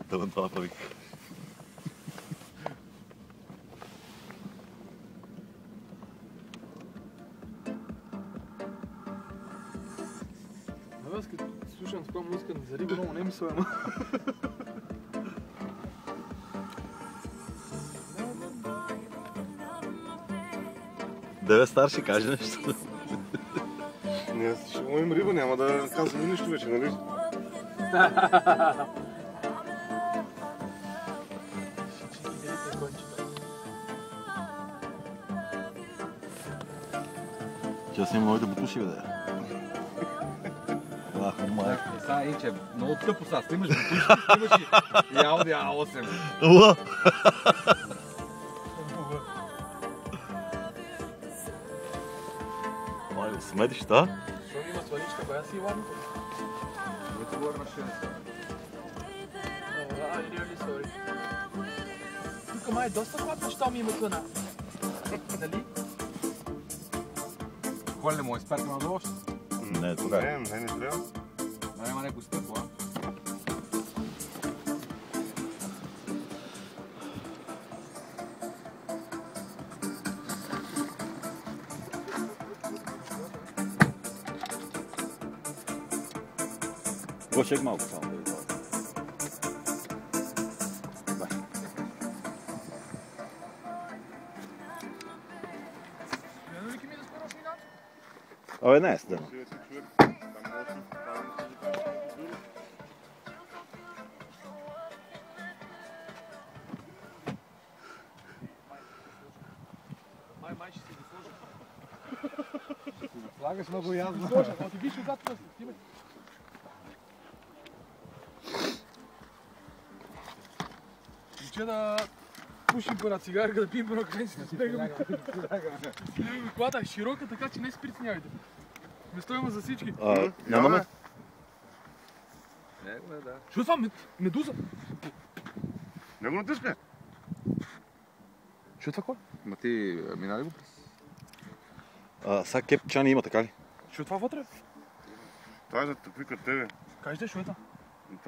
Тъмън това павик. Аз като слушам такова музика за риба, много не мисля, ама. Деве стар ще каже нещо. Ние ще ловим риба, няма да казваме нищо вече, нали? Тя си има новите бутуши, бе. Ах, майка. Сега, Инче, много тъпо сега. Снимаш бутушки, снимаш и Audi A8. Уа! Майко, сметиш, да? Защо има сваличка, бая си ладно. Не ти говоря на шеста. I'm really sorry. Тук май е доста хладно, щом има къна. Нали? Кой ли му е спертно на дощ? Не, тогава. Не трябва. Да няма някой стъпо, а? Го чек малко само да видя. Абе, не е стъдно. Май ще си го сложа. Слагаш много явно. Сложа, ти виж отзад просто, стиме. Че да пушим по една цигарка, да пием по една кренцина. Снегаме колата широка, така че не спирт нямайте. Место има за всички. Нямаме? Не, да. Що това? Медуза? Не го натискай. Що това кой? Ма ти мина ли го през? Сега кепчани има, така ли? Що това вътре? Това е за такви като тебе. Кажете, що е това? Това